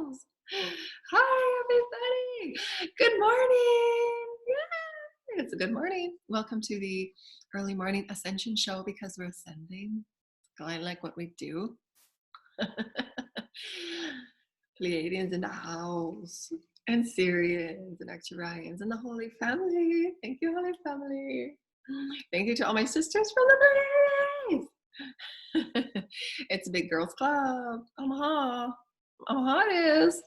house. Hi, everybody. Good morning. Yeah, it's a good morning. Welcome to the early morning Ascension show because we're ascending. I like what we do. Pleiadians in the house, and Syrians and Arcturians and the Holy Family. Thank you, Holy Family. Thank you to all my sisters from the birthdays. It's a big girls club. Omaha. Omaha it is.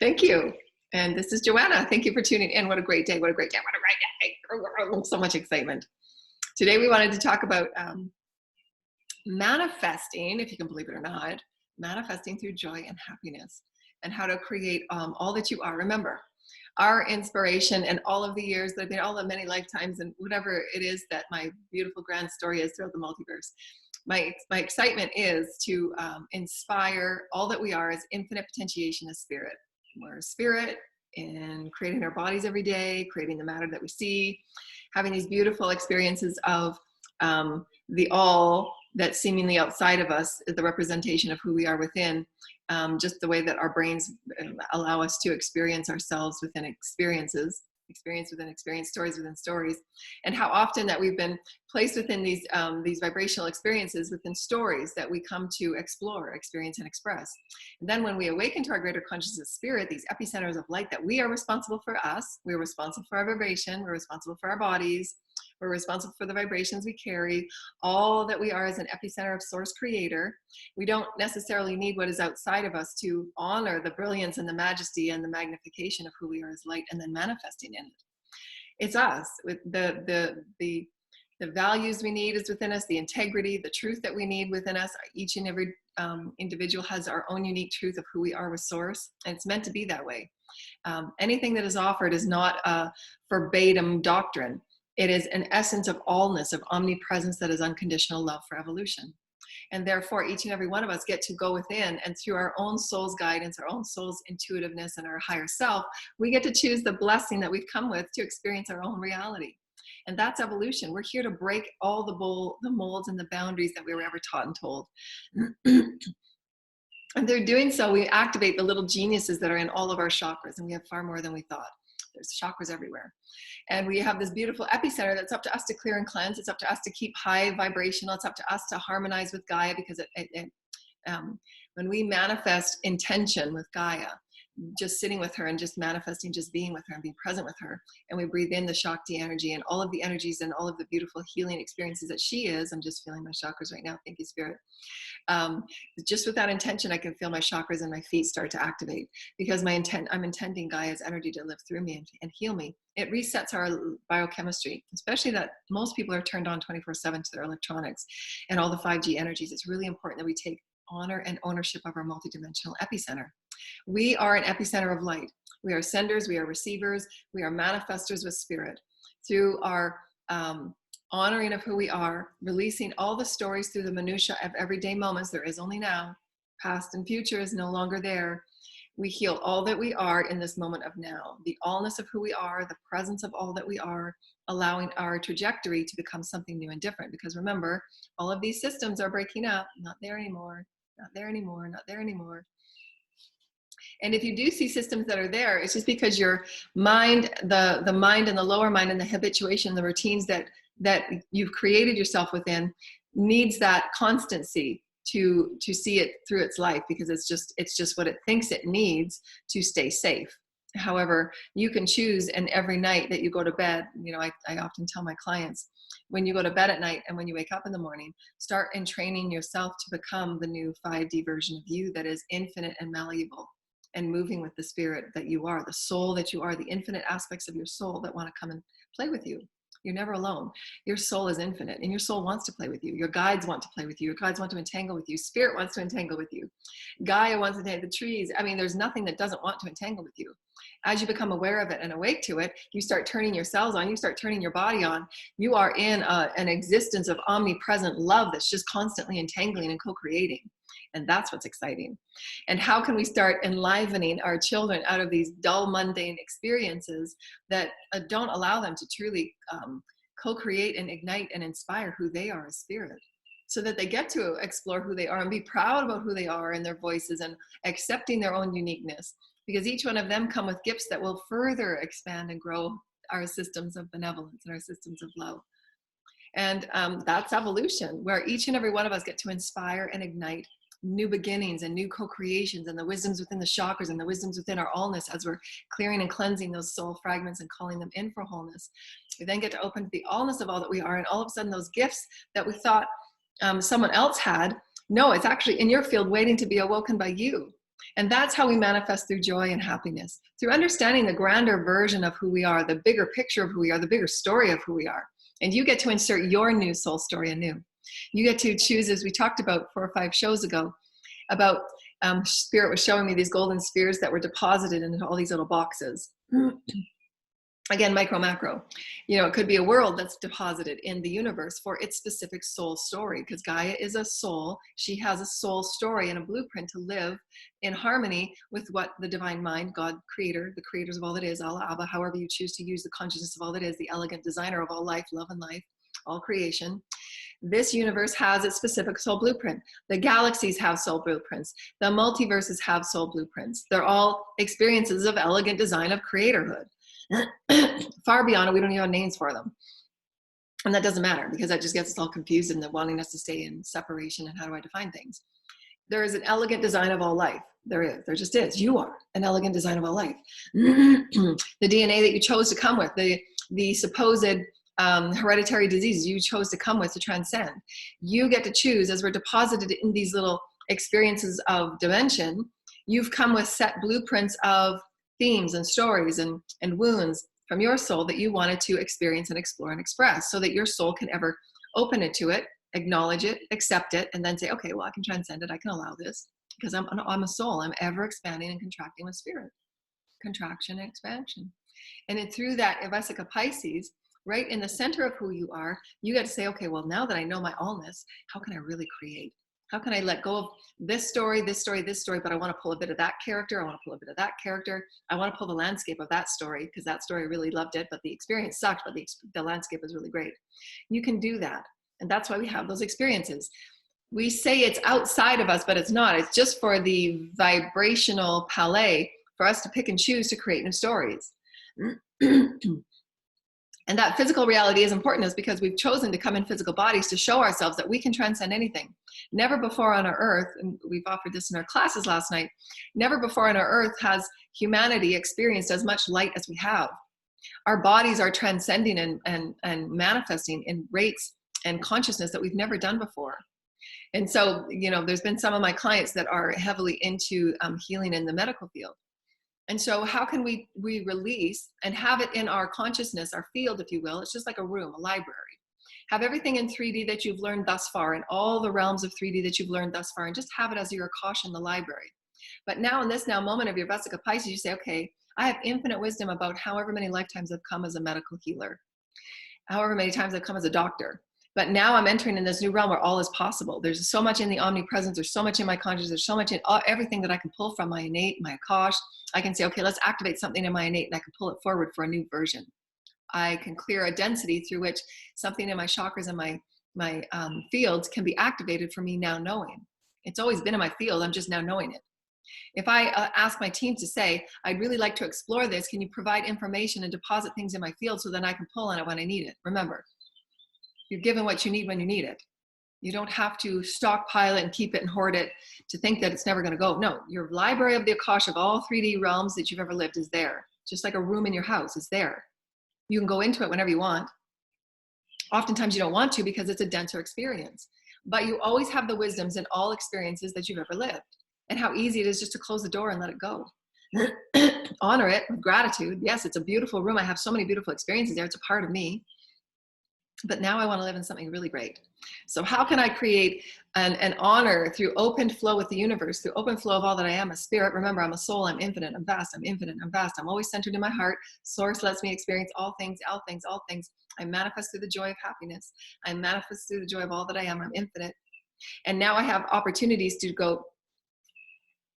Thank you. And this is Joanna. Thank you for tuning in. What a great day. What a great day. What a great day. So much excitement. Today we wanted to talk about manifesting, if you can believe it or not, manifesting through joy and happiness, and how to create all that you are. Remember, our inspiration and all of the years that I've been, all the many lifetimes and whatever it is that my beautiful grand story is throughout the multiverse. My excitement is to inspire all that we are as infinite potentiation as spirit. We're spirit in creating our bodies every day, creating the matter that we see, having these beautiful experiences of the all that's seemingly outside of us is the representation of who we are within, just the way that our brains allow us to experience ourselves within experiences, experience within experience, stories within stories, and how often that we've been placed within these vibrational experiences within stories that we come to explore, experience, and express. And then when we awaken to our greater consciousness spirit, these epicenters of light, that we are responsible for us, we're responsible for our vibration, we're responsible for our bodies, we're responsible for the vibrations we carry, all that we are as an epicenter of source creator. We don't necessarily need what is outside of us to honor the brilliance and the majesty and the magnification of who we are as light and then manifesting in it. It's us with the values we need is within us, the integrity, the truth that we need within us. Each and every individual has our own unique truth of who we are with source, and it's meant to be that way. Anything that is offered is not a verbatim doctrine. It is an essence of allness, of omnipresence that is unconditional love for evolution. And therefore, each and every one of us get to go within, and through our own soul's guidance, our own soul's intuitiveness, and our higher self, we get to choose the blessing that we've come with to experience our own reality. And that's evolution. We're here to break all the molds and the boundaries that we were ever taught and told. And through doing so, we activate the little geniuses that are in all of our chakras, and we have far more than we thought. There's chakras everywhere. And we have this beautiful epicenter that's up to us to clear and cleanse. It's up to us to keep high vibrational. It's up to us to harmonize with Gaia, because when we manifest intention with Gaia, just sitting with her and just manifesting, just being with her and being present with her, and we breathe in the Shakti energy and all of the energies and all of the beautiful healing experiences that she is. I'm just feeling my chakras right now. Thank you, Spirit. Just with that intention, I can feel my chakras and my feet start to activate, because I'm intending Gaia's energy to live through me and heal me. It resets our biochemistry, especially that most people are turned on 24/7 to their electronics and all the 5G energies. It's really important that we take honor and ownership of our multidimensional epicenter. We are an epicenter of light. We are senders, we are receivers, we are manifestors with spirit. Through our honoring of who we are, releasing all the stories through the minutiae of everyday moments, there is only now, past and future is no longer there. We heal all that we are in this moment of now, the allness of who we are, the presence of all that we are, allowing our trajectory to become something new and different. Because remember, all of these systems are breaking up, not there anymore, not there anymore, not there anymore. And if you do see systems that are there, it's just because your mind, the mind and the lower mind and the habituation, the routines that you've created yourself within, needs that constancy to see it through its life, because it's just what it thinks it needs to stay safe. However, you can choose, and every night that you go to bed, I often tell my clients, when you go to bed at night and when you wake up in the morning, start entraining yourself to become the new 5D version of you that is infinite and malleable, and moving with the spirit that you are, the soul that you are, the infinite aspects of your soul that want to come and play with you. You're never alone. Your soul is infinite, and your soul wants to play with you. Your guides want to play with you. Your guides want to entangle with you. Spirit wants to entangle with you. Gaia wants to entangle the trees. I mean, there's nothing that doesn't want to entangle with you. As you become aware of it and awake to it, you start turning your cells on. You start turning your body on. You are in an existence of omnipresent love that's just constantly entangling and co-creating. And that's what's exciting. And how can we start enlivening our children out of these dull, mundane experiences that don't allow them to truly co-create and ignite and inspire who they are as spirit? so that they get to explore who they are and be proud about who they are and their voices and accepting their own uniqueness, because each one of them come with gifts that will further expand and grow our systems of benevolence and our systems of love. And that's evolution, where each and every one of us get to inspire and ignite new beginnings and new co-creations and the wisdoms within the chakras and the wisdoms within our allness as we're clearing and cleansing those soul fragments and calling them in for wholeness. We then get to open to the allness of all that we are, and all of a sudden those gifts that we thought someone else had, no, it's actually in your field waiting to be awoken by you. And that's how we manifest through joy and happiness, through understanding the grander version of who we are, the bigger picture of who we are, the bigger story of who we are. And you get to insert your new soul story anew. You get to choose, as we talked about 4 or 5 shows ago, about Spirit was showing me these golden spheres that were deposited into all these little boxes. Again, micro, macro. You know, it could be a world that's deposited in the universe for its specific soul story, because Gaia is a soul. She has a soul story and a blueprint to live in harmony with what the divine mind, God, creator, the creators of all that is, Allah, Abba, however you choose to use the consciousness of all that is, the elegant designer of all life, love and life, all creation. This universe has its specific soul blueprint. The galaxies have soul blueprints. The multiverses have soul blueprints. They're all experiences of elegant design of creatorhood. Far beyond it, we don't even have names for them. And that doesn't matter, because that just gets us all confused in the wanting us to stay in separation and how do I define things. There is an elegant design of all life. There just is. You are an elegant design of all life. The DNA that you chose to come with, the supposed hereditary diseases you chose to come with to transcend. You get to choose, as we're deposited in these little experiences of dimension, you've come with set blueprints of themes and stories and wounds from your soul that you wanted to experience and explore and express, so that your soul can ever open it to it, acknowledge it, accept it, and then say, okay, well, I can transcend it. I can allow this, because I'm a soul. I'm ever expanding and contracting with spirit. Contraction and expansion. And then through that Vesica Pisces, right in the center of who you are, you get to say, okay, well, now that I know my allness, how can I really create? How can I let go of this story, this story, this story, but I want to pull a bit of that character. I want to pull a bit of that character. I want to pull the landscape of that story, because that story, I really loved it, but the experience sucked, but the landscape is really great. You can do that. And that's why we have those experiences. We say it's outside of us, but it's not. It's just for the vibrational palette for us to pick and choose to create new stories. And that physical reality is important, is because we've chosen to come in physical bodies to show ourselves that we can transcend anything. Never before on our earth, and we've offered this in our classes last night, never before on our earth has humanity experienced as much light as we have. Our bodies are transcending and manifesting in rates and consciousness that we've never done before. And so, you know, there's been some of my clients that are heavily into healing in the medical field. And so how can we release and have it in our consciousness, our field, if you will? It's just like a room, a library. Have everything in 3D that you've learned thus far, in all the realms of 3D that you've learned thus far, and just have it as your Akash in the library. But now in this moment of your Vesica Pisces, you say, okay, I have infinite wisdom about however many lifetimes I've come as a medical healer, however many times I've come as a doctor. But now I'm entering in this new realm where all is possible. There's so much in the omnipresence. There's so much in my consciousness. There's so much in everything that I can pull from my innate, my Akash. I can say, okay, let's activate something in my innate, and I can pull it forward for a new version. I can clear a density through which something in my chakras and my fields can be activated for me now knowing. It's always been in my field. I'm just now knowing it. If I ask my team to say, I'd really like to explore this, can you provide information and deposit things in my field so then I can pull on it when I need it? Remember, you're given what you need when you need it. You don't have to stockpile it and keep it and hoard it to think that it's never going to go. No, your library of the Akash of all 3D realms that you've ever lived is there. Just like a room in your house is there. You can go into it whenever you want. Oftentimes you don't want to, because it's a denser experience. But you always have the wisdoms in all experiences that you've ever lived. And how easy it is just to close the door and let it go. Honor it with gratitude. Yes, it's a beautiful room. I have so many beautiful experiences there. It's a part of me. But now I want to live in something really great. So how can I create an honor through open flow with the universe, through open flow of all that I am, a spirit? Remember, I'm a soul, I'm infinite, I'm vast, I'm infinite, I'm vast. I'm always centered in my heart. Source lets me experience all things, all things, all things. I manifest through the joy of happiness. I manifest through the joy of all that I am. I'm infinite. And now I have opportunities to go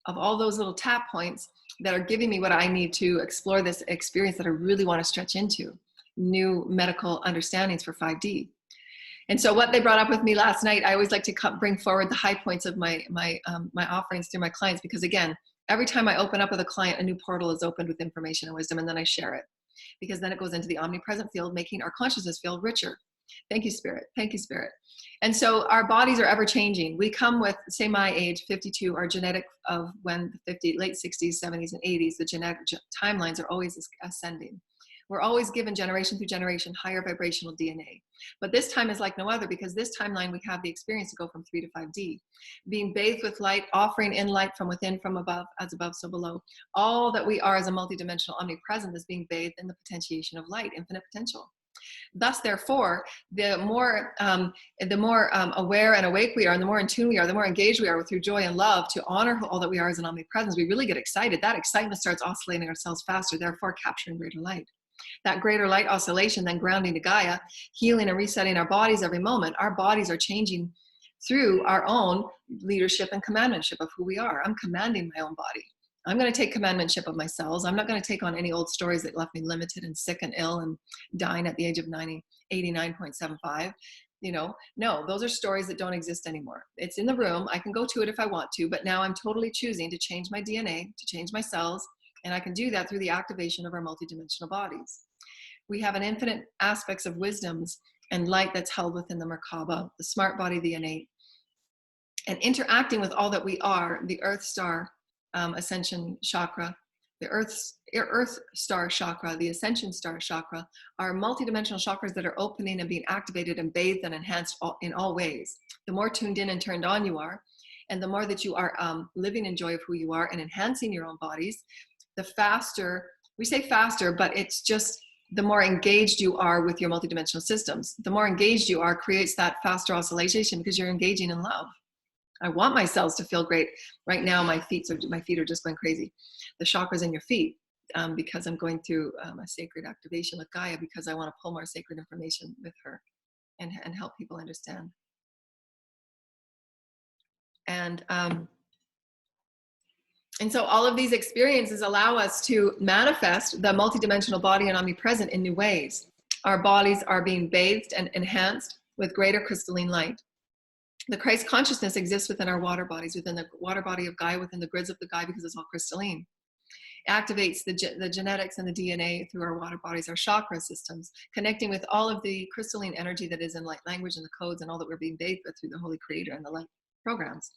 of all those little tap points that are giving me what I need to explore this experience that I really want to stretch into. New medical understandings for 5D. And so what they brought up with me last night, I always like to bring forward the high points of my offerings through my clients, because again, every time I open up with a client, a new portal is opened with information and wisdom, and then I share it, because then it goes into the omnipresent field, making our consciousness field richer. Thank you, Spirit. Thank you, Spirit. And so our bodies are ever changing. We come with, say my age, 52, our genetic of when the late 60s, 70s, and 80s, the genetic timelines are always ascending. We're always given generation through generation higher vibrational DNA. But this time is like no other, because this timeline we have the experience to go from 3 to 5D. Being bathed with light, offering in light from within, from above, as above, so below. All that we are as a multidimensional omnipresent is being bathed in the potentiation of light, infinite potential. Thus, therefore, the more aware and awake we are, and the more in tune we are, the more engaged we are through joy and love to honor all that we are as an omnipresence, we really get excited. That excitement starts oscillating ourselves faster, therefore capturing greater light. That greater light oscillation then grounding to Gaia, healing and resetting our bodies every moment. Our bodies are changing through our own leadership and commandmentship of who we are. I'm commanding my own body. I'm going to take commandmentship of my cells. I'm not going to take on any old stories that left me limited and sick and ill and dying at the age of 89.75. You know, no, those are stories that don't exist anymore. It's in the room. I can go to it if I want to, but now I'm totally choosing to change my DNA, to change my cells. And I can do that through the activation of our multidimensional bodies. We have an infinite aspects of wisdoms and light that's held within the Merkaba, the smart body, the innate. And interacting with all that we are, the Earth Star Ascension chakra, the Earth Star chakra, the Ascension Star chakra, are multidimensional chakras that are opening and being activated and bathed and enhanced in all ways. The more tuned in and turned on you are, and the more that you are living in joy of who you are and enhancing your own bodies, the faster, we say faster, but it's just the more engaged you are with your multidimensional systems. The more engaged you are creates that faster oscillation, because you're engaging in love. I want my cells to feel great. Right now, my feet are just going crazy. The chakras in your feet, because I'm going through a sacred activation with Gaia, because I want to pull more sacred information with her and help people understand. And so all of these experiences allow us to manifest the multidimensional body and omnipresent in new ways. Our bodies are being bathed and enhanced with greater crystalline light. The Christ consciousness exists within our water bodies, within the water body of Gaia, within the grids of the Gaia, because it's all crystalline. It activates the genetics and the DNA through our water bodies, our chakra systems, connecting with all of the crystalline energy that is in light language and the codes and all that we're being bathed with through the Holy Creator and the light programs.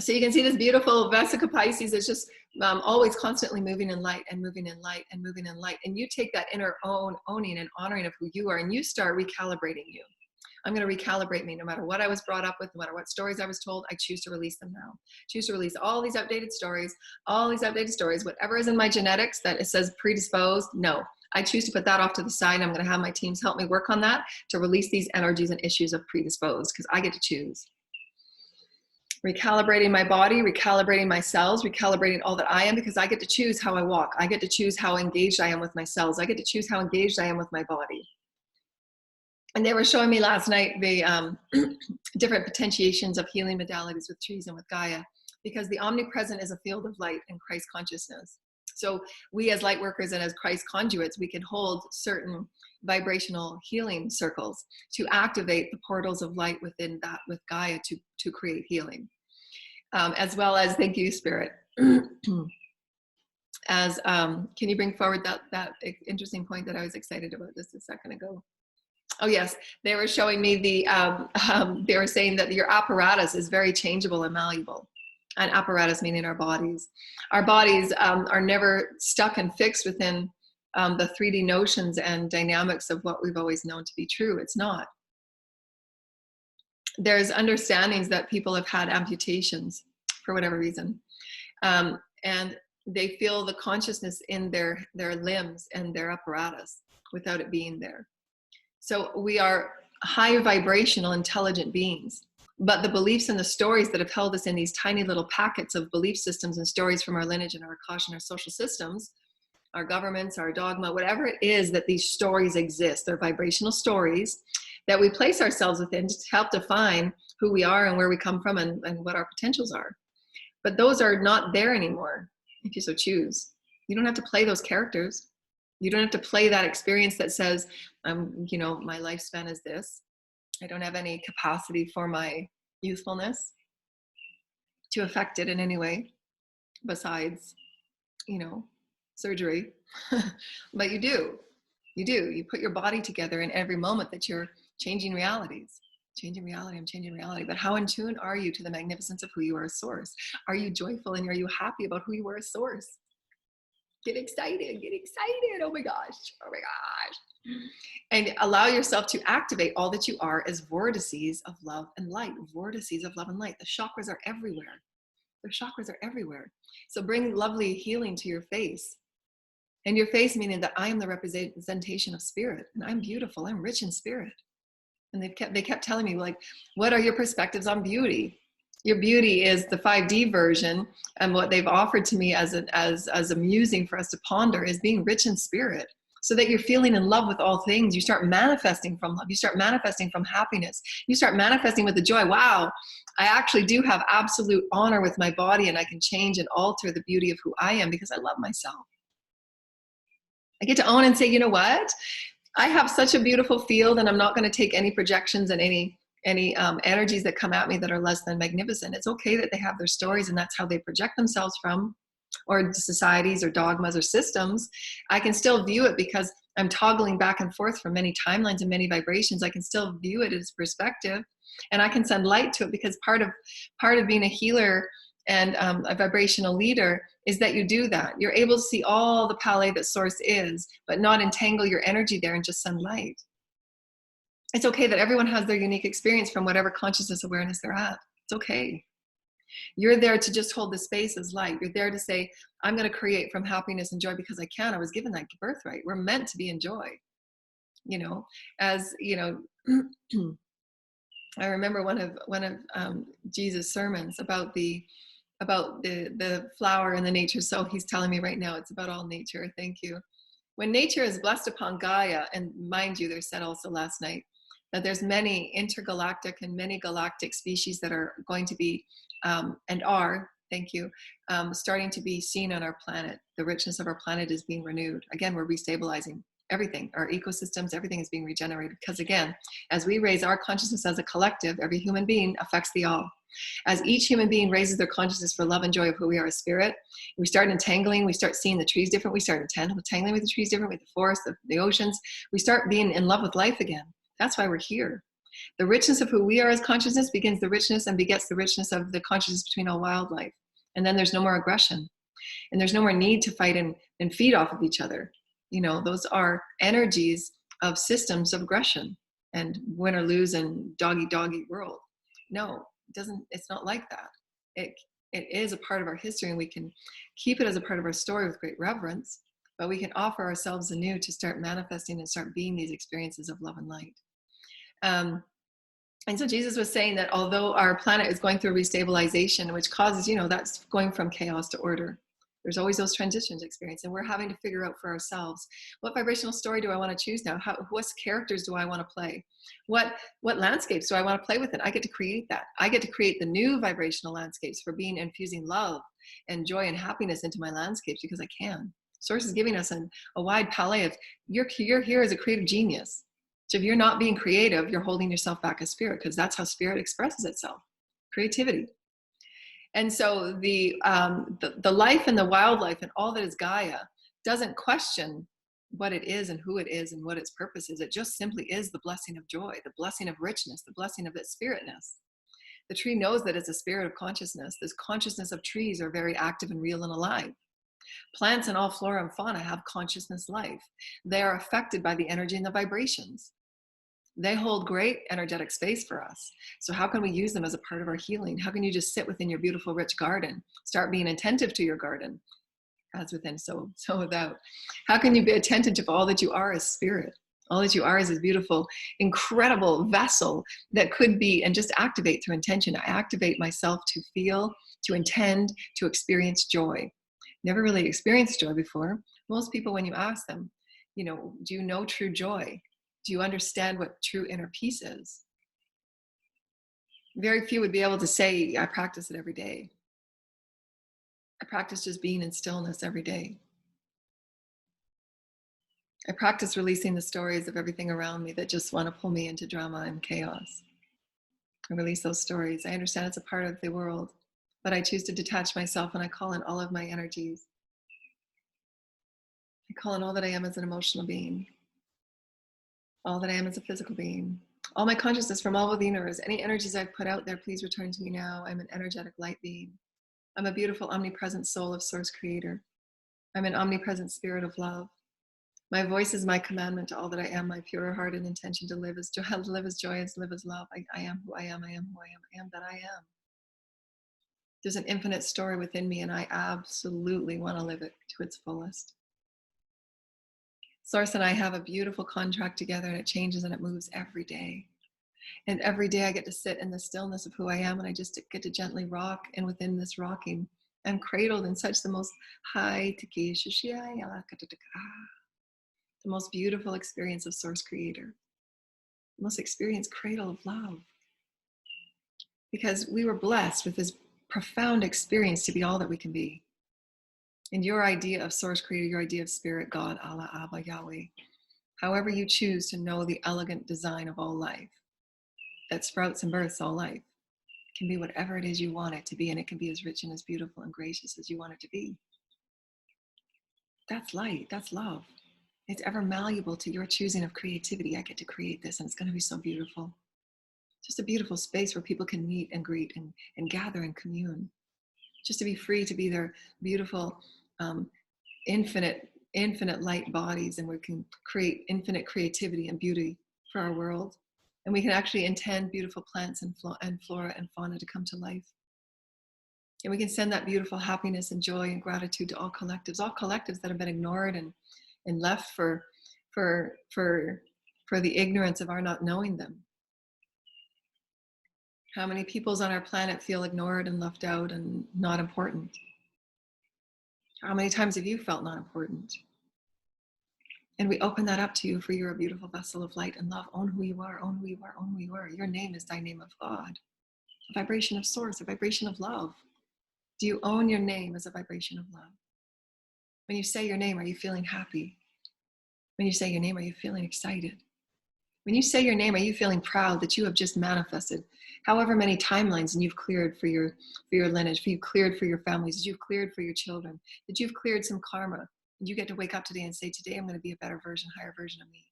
So you can see this beautiful Vesica Pisces is just always constantly moving in light and moving in light and moving in light. And you take that inner owning and honoring of who you are, and you start recalibrating you. I'm going to recalibrate me no matter what I was brought up with, no matter what stories I was told. I choose to release them now. Choose to release all these outdated stories, whatever is in my genetics that it says predisposed. No, I choose to put that off to the side. I'm going to have my teams help me work on that to release these energies and issues of predisposed, because I get to choose. Recalibrating my body, recalibrating my cells, recalibrating all that I am, because I get to choose how I walk. I get to choose how engaged I am with my cells. I get to choose how engaged I am with my body. And they were showing me last night the different potentiations of healing modalities with trees and with Gaia, because the omnipresent is a field of light and Christ consciousness. So we as light workers and as Christ conduits, we can hold certain vibrational healing circles to activate the portals of light within that with Gaia to create healing. As well as, thank you, Spirit. As can you bring forward that interesting point that I was excited about just a second ago? Oh yes, they were showing me they were saying that your apparatus is very changeable and malleable. And apparatus meaning our bodies. Our bodies are never stuck and fixed within the 3D notions and dynamics of what we've always known to be true. It's not. There's understandings that people have had amputations for whatever reason. And they feel the consciousness in their limbs and their apparatus without it being there. So we are high vibrational, intelligent beings. But the beliefs and the stories that have held us in these tiny little packets of belief systems and stories from our lineage and our Akash and our social systems, our governments, our dogma, whatever it is that these stories exist, they're vibrational stories that we place ourselves within to help define who we are and where we come from and what our potentials are. But those are not there anymore, if you so choose. You don't have to play those characters. You don't have to play that experience that says, you know, my lifespan is this. I don't have any capacity for my youthfulness to affect it in any way besides, you know, surgery. But you do. You put your body together in every moment that you're changing realities. Changing reality, I'm changing reality. But how in tune are you to the magnificence of who you are as source? Are you joyful and are you happy about who you are as source? Get excited, get excited. Oh my gosh, oh my gosh. And allow yourself to activate all that you are as vortices of love and light. Vortices of love and light. The chakras are everywhere. The chakras are everywhere. So bring lovely healing to your face. And your face meaning that I am the representation of spirit. And I'm beautiful, I'm rich in spirit. And they kept telling me, like, what are your perspectives on beauty? Your beauty is the 5D version, and what they've offered to me as a musing for us to ponder is being rich in spirit, so that you're feeling in love with all things. You start manifesting from love. You start manifesting from happiness. You start manifesting with the joy. Wow, I actually do have absolute honor with my body, and I can change and alter the beauty of who I am because I love myself. I get to own and say, you know what? I have such a beautiful field, and I'm not going to take any projections and any energies that come at me that are less than magnificent. It's okay that they have their stories and that's how they project themselves from, or societies or dogmas or systems. I can still view it because I'm toggling back and forth from many timelines and many vibrations. I can still view it as perspective, and I can send light to it, because part of being a healer and a vibrational leader is that you do that. You're able to see all the palette that source is, but not entangle your energy there and just send light. It's okay that everyone has their unique experience from whatever consciousness awareness they're at. It's okay. You're there to just hold the space as light. You're there to say, I'm going to create from happiness and joy because I can. I was given that birthright. We're meant to be in joy. You know, as you know, I remember one of Jesus' sermons about the flower and the nature. So he's telling me right now, it's about all nature. Thank you. When nature is blessed upon Gaia, and mind you, there's said also last night that there's many intergalactic and many galactic species that are going to be and are, thank you, starting to be seen on our planet. The richness of our planet is being renewed. Again, we're restabilizing everything. Our ecosystems, everything is being regenerated. Because again, as we raise our consciousness as a collective, every human being affects the all. As each human being raises their consciousness for love and joy of who we are as spirit, we start entangling, we start seeing the trees different, we start entangling with the trees different, with the forest, the oceans. We start being in love with life again. That's why we're here. The richness of who we are as consciousness begins the richness and begets the richness of the consciousness between all wildlife. And then there's no more aggression. And there's no more need to fight and feed off of each other. You know, those are energies of systems of aggression and win or lose and doggy world. No, it doesn't. It's not like that. It is a part of our history, and we can keep it as a part of our story with great reverence, but we can offer ourselves anew to start manifesting and start being these experiences of love and light. And so Jesus was saying that although our planet is going through restabilization, which causes, you know, that's going from chaos to order. There's always those transitions experience, and we're having to figure out for ourselves, what vibrational story do I want to choose now? What characters do I want to play? What landscapes do I want to play with it? I get to create that. I get to create the new vibrational landscapes for infusing love and joy and happiness into my landscapes, because I can. Source is giving us a wide palette of, you're here as a creative genius. So if you're not being creative, you're holding yourself back as spirit, because that's how spirit expresses itself, creativity. And so the life and the wildlife and all that is Gaia doesn't question what it is and who it is and what its purpose is. It just simply is the blessing of joy, the blessing of richness, the blessing of its spiritness. The tree knows that it's a spirit of consciousness. This consciousness of trees are very active and real and alive. Plants and all flora and fauna have consciousness life. They are affected by the energy and the vibrations. They hold great energetic space for us. So how can we use them as a part of our healing? How can you just sit within your beautiful, rich garden? Start being attentive to your garden. As within, so without. How can you be attentive to all that you are as spirit? All that you are is this beautiful, incredible vessel that could be, and just activate through intention. I activate myself to feel, to intend, to experience joy. Never really experienced joy before. Most people, when you ask them, you know, do you know true joy? Do you understand what true inner peace is? Very few would be able to say, I practice it every day. I practice just being in stillness every day. I practice releasing the stories of everything around me that just want to pull me into drama and chaos. I release those stories. I understand it's a part of the world, but I choose to detach myself and I call in all of my energies. I call in all that I am as an emotional being, all that I am as a physical being, all my consciousness from all of the universe. Any energies I've put out there, please return to me now. I'm an energetic light being. I'm a beautiful omnipresent soul of Source Creator. I'm an omnipresent spirit of love. My voice is my commandment to all that I am. My pure heart and intention to live as joy, live as joyous, live as love. I am who I am. I am who I am. I am that I am. There's an infinite story within me, and I absolutely want to live it to its fullest. Source and I have a beautiful contract together, and it changes and it moves every day. And every day I get to sit in the stillness of who I am, and I just get to gently rock. And within this rocking, I'm cradled in such the most high, the most beautiful experience of Source Creator, the most experienced cradle of love. Because we were blessed with this profound experience to be all that we can be. And your idea of Source Creator, your idea of Spirit, God, Allah, Abba, Yahweh, however you choose to know the elegant design of all life that sprouts and births all life, can be whatever it is you want it to be, and it can be as rich and as beautiful and gracious as you want it to be. That's light, that's love. It's ever malleable to your choosing of creativity. I get to create this, and it's going to be so beautiful. Just a beautiful space where people can meet and greet and gather and commune. Just to be free to be their beautiful, infinite light bodies, and we can create infinite creativity and beauty for our world. And we can actually intend beautiful plants and flora and fauna to come to life. And we can send that beautiful happiness and joy and gratitude to all collectives that have been ignored and left for the ignorance of our not knowing them. How many peoples on our planet feel ignored and left out and not important? How many times have you felt not important? And we open that up to you, for you're a beautiful vessel of light and love. Own who you are, own who you are, own who you are. Your name is thy name of God, a vibration of source, a vibration of love. Do you own your name as a vibration of love? When you say your name, are you feeling happy? When you say your name, are you feeling excited? When you say your name, are you feeling proud that you have just manifested however many timelines and you've cleared for your lineage, you've cleared for your families, you've cleared for your children, that you've cleared some karma, and you get to wake up today and say, today I'm going to be a better version, higher version of me,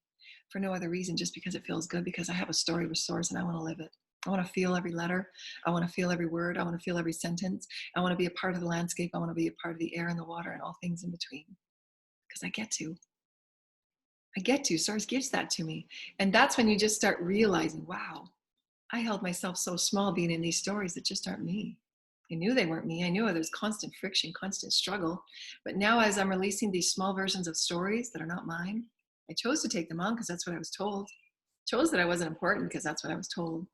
for no other reason, just because it feels good, because I have a story with Source and I want to live it. I want to feel every letter. I want to feel every word. I want to feel every sentence. I want to be a part of the landscape. I want to be a part of the air and the water and all things in between, because I get to. Source gives that to me. And that's when you just start realizing, wow, I held myself so small being in these stories that just aren't me. I knew they weren't me. I knew there's constant friction, constant struggle. But now, as I'm releasing these small versions of stories that are not mine, I chose to take them on because that's what I was told. Chose that I wasn't important because that's what I was told.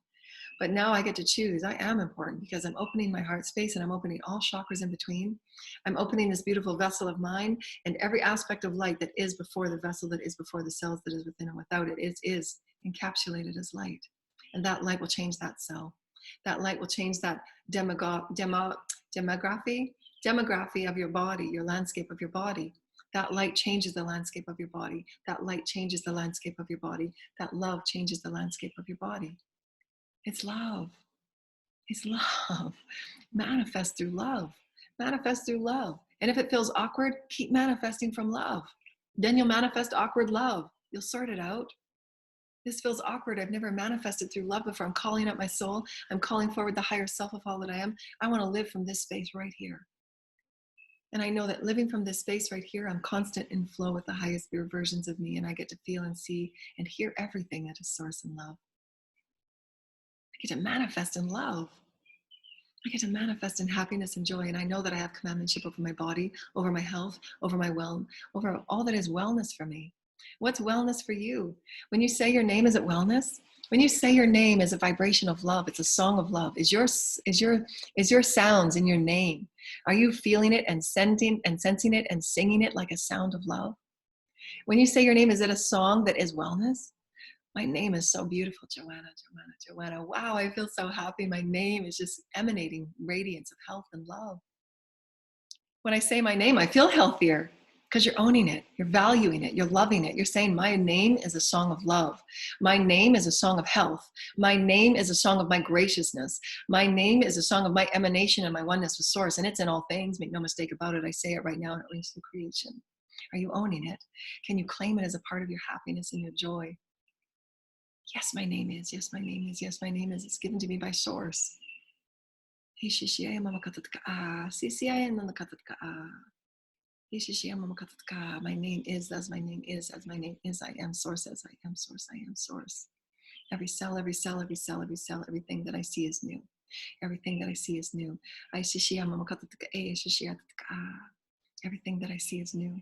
But now I get to choose. I am important because I'm opening my heart space and I'm opening all chakras in between. I'm opening this beautiful vessel of mine, and every aspect of light that is before the vessel, that is before the cells, that is within and without it, is encapsulated as light. And that light will change that cell. That light will change that demography of your body, your landscape of your body. That light changes the landscape of your body. That light changes the landscape of your body. That love changes the landscape of your body. It's love. It's love. Manifest through love. Manifest through love. And if it feels awkward, keep manifesting from love. Then you'll manifest awkward love. You'll sort it out. This feels awkward. I've never manifested through love before. I'm calling up my soul. I'm calling forward the higher self of all that I am. I want to live from this space right here. And I know that living from this space right here, I'm constant in flow with the highest versions of me. And I get to feel and see and hear everything that is source and love. I get to manifest in love. I get to manifest in happiness and joy. And I know that I have commandmentship over my body, over my health, over my over all that is wellness for me. What's wellness for you? When you say your name, is it wellness? When you say your name is a vibration of love, it's a song of love. Is your sounds in your name? Are you feeling it and sensing it and singing it like a sound of love? When you say your name, is it a song that is wellness? My name is so beautiful, Joanna, Joanna, Joanna. Wow, I feel so happy. My name is just emanating radiance of health and love. When I say my name, I feel healthier. because you're owning it, you're valuing it, you're loving it. You're saying, my name is a song of love. My name is a song of health. My name is a song of my graciousness. My name is a song of my emanation and my oneness with source. And it's in all things. Make no mistake about it. I say it right now, at least in creation. Are you owning it? Can you claim it as a part of your happiness and your joy? Yes, my name is. Yes, my name is. Yes, my name is. It's given to me by source. My name is as my name is, as my name is. I am source as I am source. I am source. Every cell, every cell, every cell, every cell, everything that I see is new. Everything that I see is new. Everything that I see is new.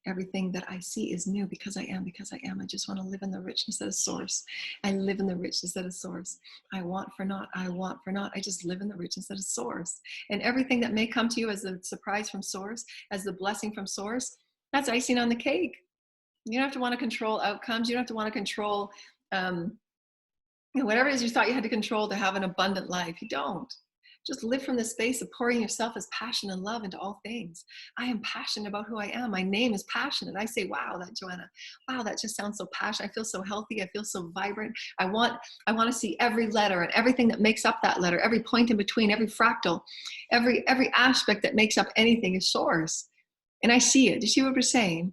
Everything that I see is new because I am, because I am. I just want to live in the richness that is source. I live in the richness that is source. I want for naught. I want for naught. I just live in the richness that is source. And everything that may come to you as a surprise from source, as the blessing from source, that's icing on the cake. You don't have to want to control outcomes. You don't have to want to control whatever it is you thought you had to control to have an abundant life. You don't. Just live from the space of pouring yourself as passion and love into all things. I am passionate about who I am. My name is passionate. I say, wow, that Joanna, wow, that just sounds so passionate. I feel so healthy. I feel so vibrant. I want to see every letter and everything that makes up that letter, every point in between, every fractal, every aspect that makes up anything is source. And I see it. Do you see what we're saying?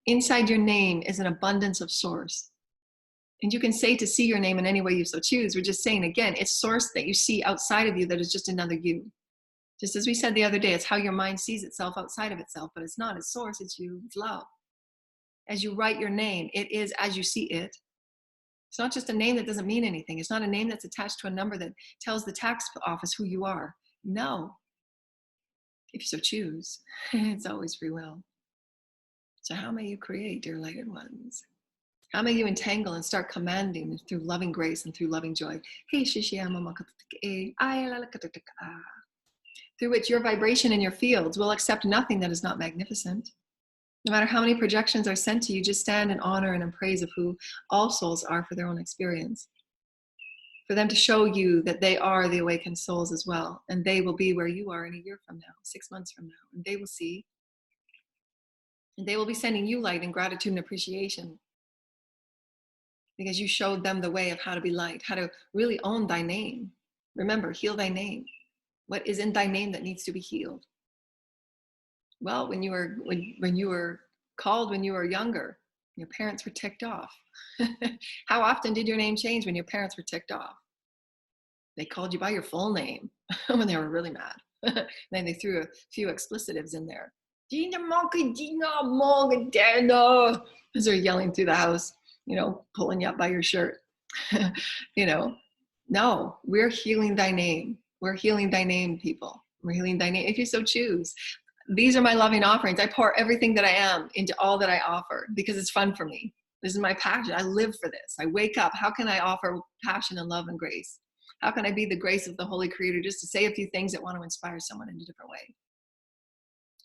Inside your name is an abundance of source. And you can say to see your name in any way you so choose. We're just saying, again, it's source that you see outside of you that is just another you. Just as we said the other day, it's how your mind sees itself outside of itself, but it's not. It's source, it's you, it's love. As you write your name, it is as you see it. It's not just a name that doesn't mean anything. It's not a name that's attached to a number that tells the tax office who you are. No. If you so choose, it's always free will. So how may you create, dear lighted ones? How may you entangle and start commanding through loving grace and through loving joy? Through which your vibration and your fields will accept nothing that is not magnificent. No matter how many projections are sent to you, just stand in honor and in praise of who all souls are for their own experience. For them to show you that they are the awakened souls as well. And they will be where you are in a year from now, 6 months from now. And they will see. And they will be sending you light and gratitude and appreciation. Because you showed them the way of how to be light, how to really own thy name. Remember, heal thy name. What is in thy name that needs to be healed? Well, when you were called when you were younger, your parents were ticked off. How often did your name change when your parents were ticked off? They called you by your full name when they were really mad. Then they threw a few explicitives in there. As they're yelling through the house. Pulling you up by your shirt. No, we're healing thy name. We're healing thy name, people. We're healing thy name if you so choose. These are my loving offerings. I pour everything that I am into all that I offer because it's fun for me. This is my passion. I live for this. I wake up. How can I offer passion and love and grace? How can I be the grace of the Holy Creator just to say a few things that want to inspire someone in a different way?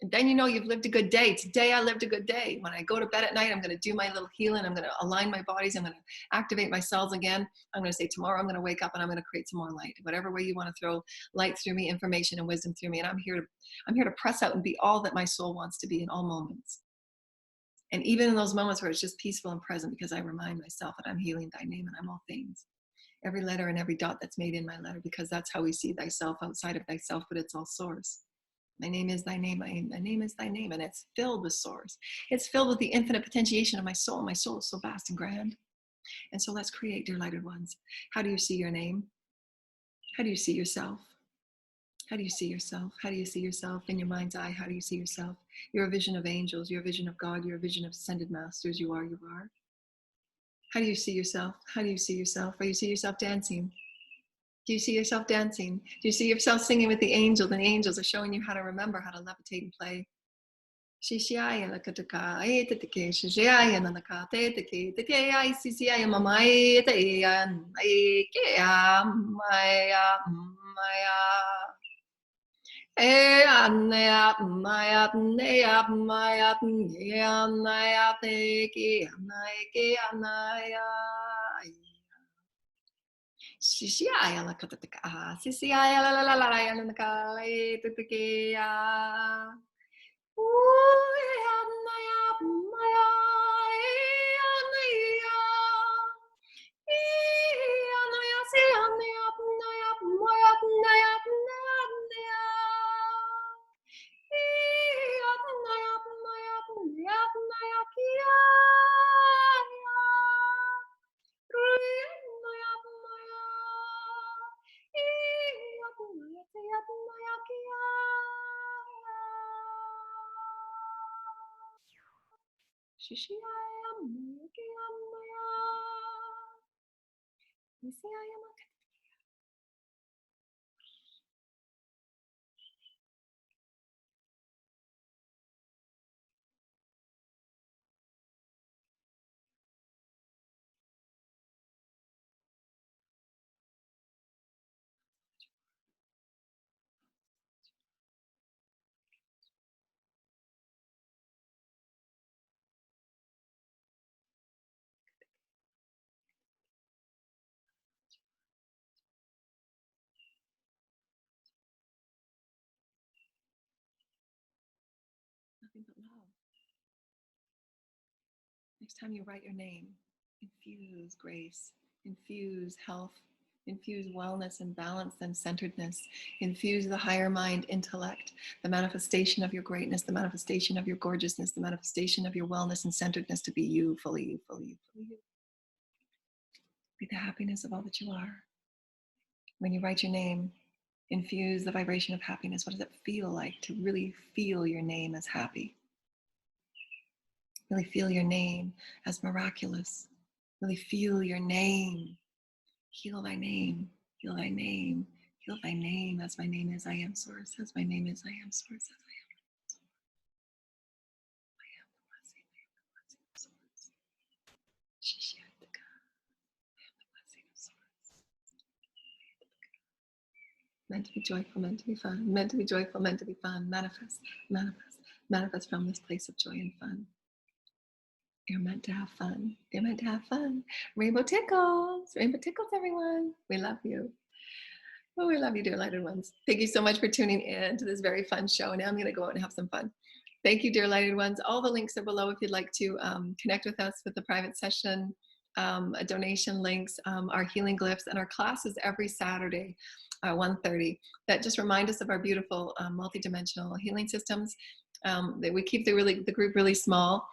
And then you've lived a good day. Today I lived a good day. When I go to bed at night, I'm going to do my little healing. I'm going to align my bodies. I'm going to activate my cells again. I'm going to say tomorrow I'm going to wake up and I'm going to create some more light. Whatever way you want to throw light through me, information and wisdom through me. And I'm here to press out and be all that my soul wants to be in all moments. And even in those moments where it's just peaceful and present, because I remind myself that I'm healing thy name and I'm all things. Every letter and every dot that's made in my letter, because that's how we see thyself outside of thyself, but it's all source. My name is thy name. My name is thy name. And it's filled with source. It's filled with the infinite potentiation of my soul. My soul is so vast and grand. And so let's create, dear lighted ones. How do you see your name? How do you see yourself? How do you see yourself? How do you see yourself in your mind's eye? How do you see yourself? You're a vision of angels. You're a vision of God. You're a vision of ascended masters. You are. How do you see yourself? How do you see yourself? Or you see yourself dancing? Do you see yourself dancing? Do you see yourself singing with the angels? And the angels are showing you how to remember how to levitate and play. Nothing but love. Next time you write your name, infuse grace, infuse health, infuse wellness and balance and centeredness, infuse the higher mind intellect, the manifestation of your greatness, the manifestation of your gorgeousness, the manifestation of your wellness and centeredness to be you, fully you, fully you, fully you. Be the happiness of all that you are. When you write your name, infuse the vibration of happiness. What does it feel like to really feel your name as happy? Really feel your name as miraculous. Really feel your name. Heal thy name. Heal thy name. Heal thy name as my name is I am source. As my name is I am source. As I am. I am the blessing. I am the blessing of source. I am the blessing of source. Meant to be joyful, meant to be fun. Meant to be joyful, meant to be fun. Manifest, manifest, manifest from this place of joy and fun. You're meant to have fun. You're meant to have fun. Rainbow tickles. Rainbow tickles, everyone. We love you. Oh, we love you, dear lighted ones. Thank you so much for tuning in to this very fun show. Now I'm going to go out and have some fun. Thank you, dear lighted ones. All the links are below if you'd like to connect with us with the private session, donation links, our healing glyphs, and our classes every Saturday, 1:30. That just remind us of our beautiful multidimensional healing systems. That we keep the group really small.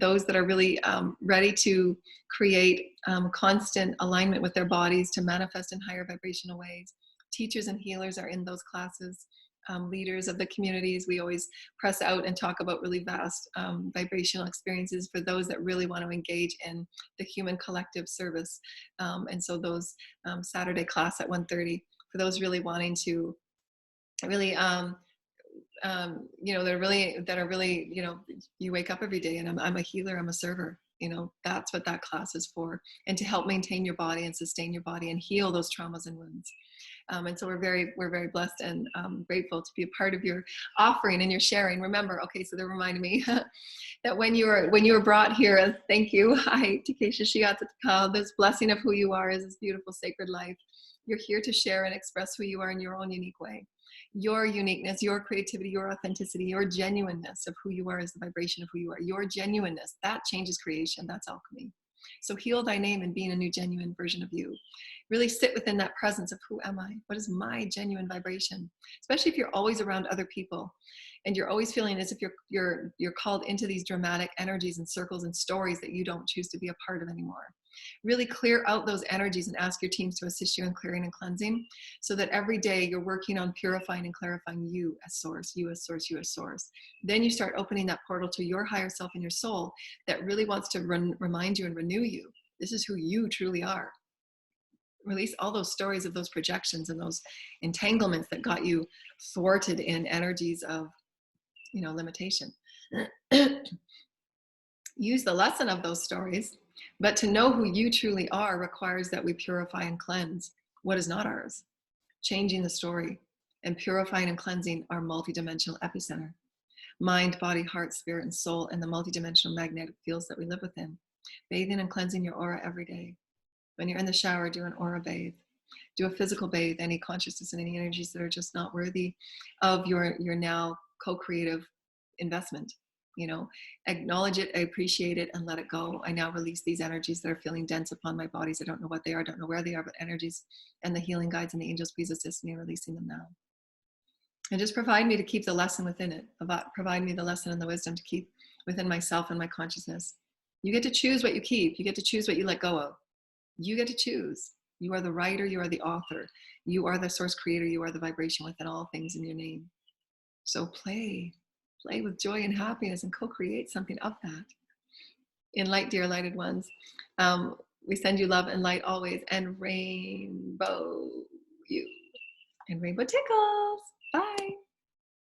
Those that are really ready to create constant alignment with their bodies to manifest in higher vibrational ways. Teachers and healers are in those classes. Leaders of the communities, we always press out and talk about really vast vibrational experiences for those that really want to engage in the human collective service. And so those Saturday class at 1:30, for those really wanting to really that are really, you wake up every day and I'm a healer, I'm a server, that's what that class is for. And to help maintain your body and sustain your body and heal those traumas and wounds. And so we're very blessed and grateful to be a part of your offering and your sharing. Remember, okay, so they're reminding me that when you were brought here, thank you, this blessing of who you are is this beautiful sacred life. You're here to share and express who you are in your own unique way. Your uniqueness, your creativity, your authenticity, your genuineness of who you are is the vibration of who you are. Your genuineness, that changes creation. That's alchemy. So heal thy name and being a new genuine version of you. Really sit within that presence of who am I? What is my genuine vibration? Especially if you're always around other people and you're always feeling as if you're called into these dramatic energies and circles and stories that you don't choose to be a part of anymore. Really clear out those energies and ask your teams to assist you in clearing and cleansing so that every day you're working on purifying and clarifying you as source, you as source, you as source. Then you start opening that portal to your higher self and your soul that really wants to remind you and renew you. This is who you truly are. Release all those stories of those projections and those entanglements that got you thwarted in energies of, limitation. Use the lesson of those stories, but to know who you truly are requires that we purify and cleanse what is not ours, changing the story and purifying and cleansing our multidimensional epicenter, mind, body, heart, spirit, and soul, and the multidimensional magnetic fields that we live within. Bathing and cleansing your aura every day. When you're in the shower, do an aura bathe. Do a physical bathe, any consciousness and any energies that are just not worthy of your now co-creative investment. Acknowledge it, I appreciate it, and let it go. I now release these energies that are feeling dense upon my bodies. I don't know what they are, I don't know where they are, but energies and the healing guides and the angels, please assist me in releasing them now. And just provide me to keep the lesson within it. Provide me the lesson and the wisdom to keep within myself and my consciousness. You get to choose what you keep. You get to choose what you let go of. You get to choose. You are the writer, you are the author. You are the source creator, you are the vibration within all things in your name. So play with joy and happiness and co-create something of that. In light, dear lighted ones. We send you love and light always, and rainbow you. And rainbow tickles. Bye.